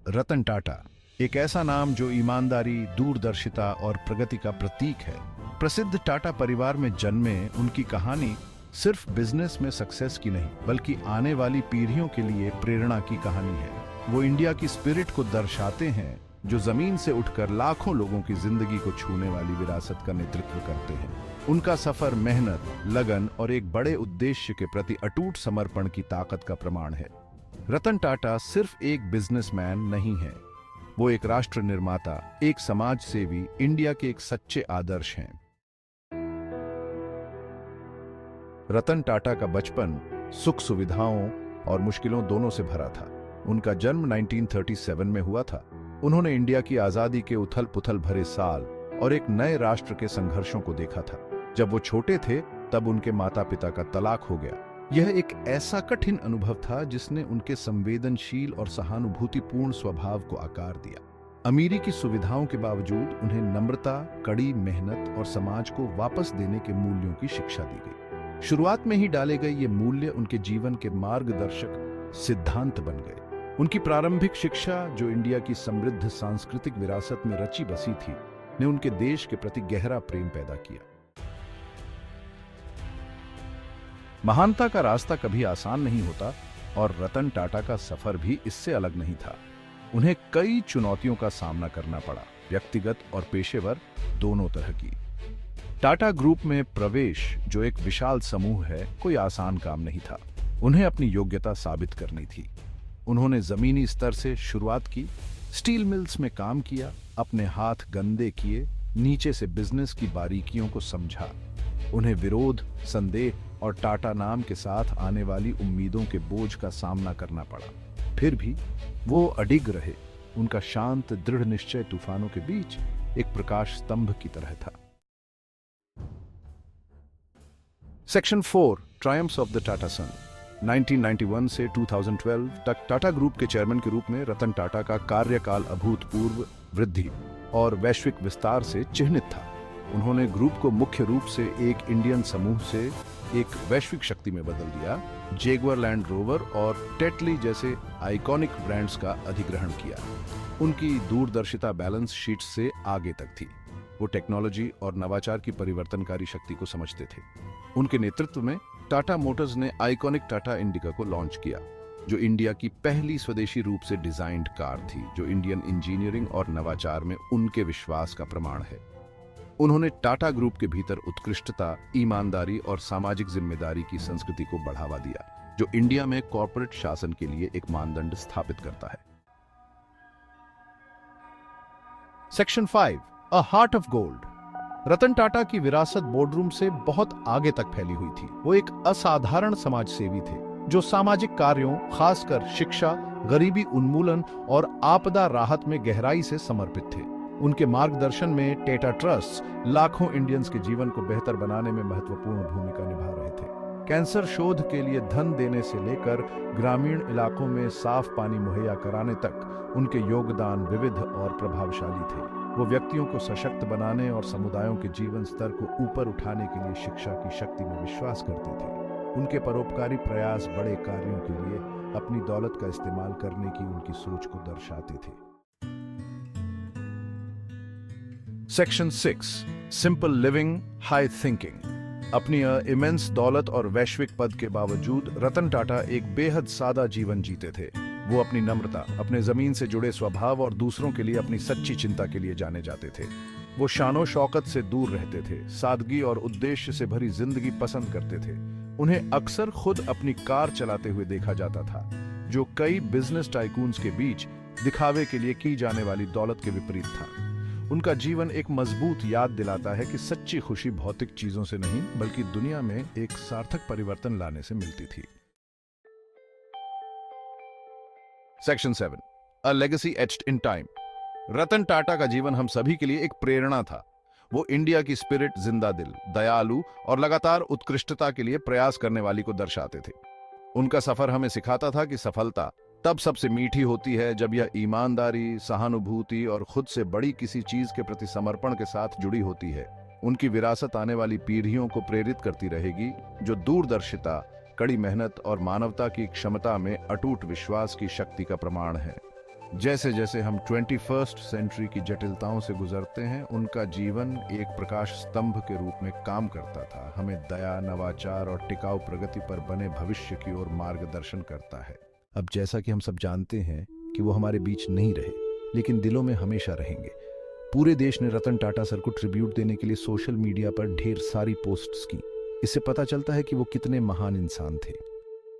रतन टाटा एक ऐसा नाम जो ईमानदारी, दूरदर्शिता और प्रगति का प्रतीक है। प्रसिद्ध टाटा परिवार में जन्मे उनकी कहानी सिर्फ बिजनेस में सक्सेस की नहीं, बल्कि आने वाली पीढ़ियों के लिए प्रेरणा की कहानी है। वो इंडिया की स्पिरिट को दर्शाते हैं, जो जमीन से उठकर लाखों लोगों की जिंदगी को छूने वाली विरासत का नेतृत्व करते हैं। उनका सफर मेहनत, लगन और एक बड़े उद्देश्य के प्रति अटूट समर्पण की ताकत का प्रमाण है। रतन टाटा सिर्फ एक बिजनेसमैन नहीं है, वो एक राष्ट्र निर्माता, एक समाज सेवी, इंडिया के एक सच्चे आदर्श हैं। रतन टाटा का बचपन सुख सुविधाओं और मुश्किलों दोनों से भरा था। उनका जन्म 1937 में हुआ था। उन्होंने इंडिया की आजादी के उथल पुथल भरे साल और एक नए राष्ट्र के संघर्षों को देखा था। जब वो छोटे थे तब उनके माता पिता का तलाक हो गया। यह एक ऐसा कठिन अनुभव था जिसने उनके संवेदनशील और सहानुभूतिपूर्ण स्वभाव को आकार दिया। अमीरी की सुविधाओं के बावजूद उन्हें नम्रता, कड़ी मेहनत और समाज को वापस देने के मूल्यों की शिक्षा दी गई। शुरुआत में ही डाले गए ये मूल्य उनके जीवन के मार्गदर्शक सिद्धांत बन गए। उनकी प्रारंभिक शिक्षा, जो इंडिया की समृद्ध सांस्कृतिक विरासत में रची बसी थी, ने उनके देश के प्रति गहरा प्रेम पैदा किया। महानता का रास्ता कभी आसान नहीं होता और रतन टाटा का सफर भी इससे अलग नहीं था। उन्हें कई चुनौतियों का सामना करना पड़ा, व्यक्तिगत और पेशेवर दोनों तरह की। टाटा ग्रुप में प्रवेश, जो एक विशाल समूह है, कोई आसान काम नहीं था। उन्हें अपनी योग्यता साबित करनी थी। उन्होंने जमीनी स्तर से शुरुआत की, स्टील मिल्स में काम किया, अपने हाथ गंदे किए, नीचे से बिजनेस की बारीकियों को समझा। उन्हें विरोध, संदेह और टाटा नाम के साथ आने वाली उम्मीदों के बोझ का सामना करना पड़ा। फिर भी वो अडिग रहे। उनका शांत, दृढ़ निश्चय तूफानों के बीच एक प्रकाश स्तंभ की तरह था। Section 4, triumphs of the Tata son. 1991 से 2012 तक टाटा ग्रुप के चेयरमैन के रूप में रतन टाटा का कार्यकाल अभूतपूर्व वृद्धि और वैश्विक विस्तार से चिह्नित था। उन्होंने ग्रुप को मुख्य रूप से एक इंडियन समूह से एक वैश्विक शक्ति में बदल दिया। जैगुआर लैंड रोवर और टेटली जैसे आइकॉनिक ब्रांड्स का अधिग्रहण किया। उनकी दूरदर्शिता बैलेंस शीट से आगे तक थी। वो टेक्नोलॉजी और नवाचार की परिवर्तनकारी शक्ति को समझते थे। उनके नेतृत्व में टाटा मोटर्स ने आइकॉनिक टाटा इंडिका को लॉन्च किया, जो इंडिया की पहली स्वदेशी रूप से डिजाइन्ड कार थी, जो इंडियन इंजीनियरिंग और नवाचार में उनके विश्वास का प्रमाण है। उन्होंने टाटा ग्रुप के भीतर उत्कृष्टता, ईमानदारी और सामाजिक जिम्मेदारी की संस्कृति को बढ़ावा दिया, जो इंडिया में कॉर्पोरेट शासन के लिए एक मानदंड स्थापित करता है। Section 5, a heart of gold. Ratan Tata की विरासत बोर्डरूम से बहुत आगे तक फैली हुई थी। वो एक असाधारण समाज सेवी थे, जो सामाजिक कार्यों, खासकर शिक्षा, गरीबी उन्मूलन और आपदा राहत में गहराई से समर्पित थे। उनके मार्गदर्शन में टाटा ट्रस्ट लाखों इंडियंस के जीवन को बेहतर बनाने में महत्वपूर्ण भूमिका निभा रहे थे। कैंसर शोध के लिए धन देने से लेकर ग्रामीण इलाकों में साफ पानी मुहैया कराने तक उनके योगदान विविध और प्रभावशाली थे। वो व्यक्तियों को सशक्त बनाने और समुदायों के जीवन स्तर को ऊपर उठाने के लिए शिक्षा की शक्ति में विश्वास करते थे। उनके परोपकारी प्रयास बड़े कार्यों के लिए अपनी दौलत का इस्तेमाल करने की उनकी सोच को दर्शाते थे। Section 6, simple living, high thinking. अपनी इमेंस दौलत और वैश्विक पद के बावजूद रतन टाटा एक बेहद सादा जीवन जीते थे। वो अपनी नम्रता, अपने जमीन से जुड़े स्वभाव और दूसरों के लिए अपनी सच्ची चिंता के लिए जाने जाते थे। वो शानो शौकत से दूर रहते थे, सादगी और उद्देश्य से भरी जिंदगी पसंद करते थे। उन्हें अक्सर खुद अपनी कार चलाते हुए देखा जाता था, जो कई बिजनेस टाइकून्स के बीच दिखावे के लिए की जाने वाली दौलत के विपरीत था। उनका जीवन एक मजबूत याद दिलाता है कि सच्ची खुशी भौतिक चीजों से नहीं, बल्कि दुनिया में एक सार्थक परिवर्तन लाने से मिलती थी। Section 7, a legacy etched in time. Ratan Tata का जीवन हम सभी के लिए एक प्रेरणा था। वो इंडिया की स्पिरिट, जिंदा दिल, दयालु और लगातार उत्कृष्टता के लिए प्रयास करने वाली को दर्शाते थे। उनका सफर हमें सिखाता था कि सफलता तब सबसे मीठी होती है जब यह ईमानदारी, सहानुभूति और खुद से बड़ी किसी चीज के प्रति समर्पण के साथ जुड़ी होती है। उनकी विरासत आने वाली पीढ़ियों को प्रेरित करती रहेगी, जो दूरदर्शिता, कड़ी मेहनत और मानवता की क्षमता में अटूट विश्वास की शक्ति का प्रमाण है। जैसे जैसे हम 21st सेंचुरी की जटिलताओं से गुजरते हैं, उनका जीवन एक प्रकाश स्तंभ के रूप में काम करता था, हमें दया, नवाचार और टिकाऊ प्रगति पर बने भविष्य की ओर मार्गदर्शन करता है। अब जैसा कि हम सब जानते हैं कि वो हमारे बीच नहीं रहे, लेकिन दिलों में हमेशा रहेंगे। पूरे देश ने रतन टाटा सर को ट्रिब्यूट देने के लिए सोशल मीडिया पर ढेर सारी पोस्ट्स की। इससे पता चलता है कि वो कितने महान इंसान थे।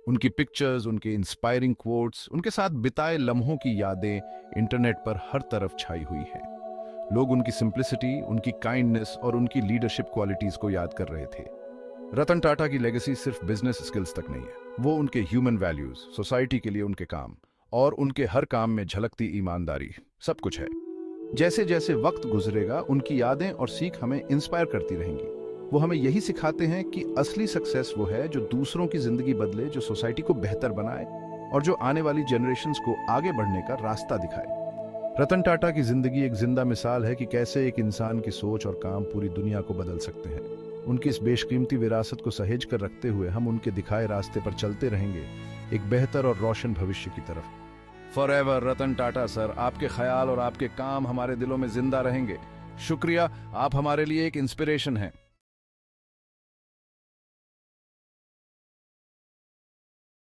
उनकी पिक्चर्स, उनके इंस्पायरिंग कोट्स, उनके साथ बिताए लम्हों की यादें इंटरनेट पर हर तरफ छाई हुई हैं। लोग उनकी सिंप्लिसिटी, उनकी काइंडनेस और उनकी लीडरशिप क्वालिटीज को याद कर रहे थे। रतन टाटा की लेगेसी सिर्फ बिजनेस स्किल्स तक नहीं है, वो उनके ह्यूमन वैल्यूज, सोसाइटी के लिए उनके काम और उनके हर काम में झलकती ईमानदारी सब कुछ है। जैसे जैसे वक्त गुजरेगा, उनकी यादें और सीख हमें इंस्पायर करती रहेंगी। वो हमें यही सिखाते हैं कि असली सक्सेस वो है जो दूसरों की जिंदगी बदले, जो सोसाइटी को बेहतर बनाए और जो आने वाली जनरेशन्स को आगे बढ़ने का रास्ता दिखाए। रतन टाटा की जिंदगी एक जिंदा मिसाल है कि कैसे एक इंसान की सोच और काम पूरी दुनिया को बदल सकते हैं। उनकी इस बेशकीमती विरासत को सहेज कर रखते हुए हम उनके दिखाए रास्ते पर चलते रहेंगे, एक बेहतर और रोशन भविष्य की तरफ। फॉरएवर रतन टाटा सर, आपके ख्याल और आपके काम हमारे दिलों में जिंदा रहेंगे। शुक्रिया, आप हमारे लिए एक इंस्पिरेशन हैं।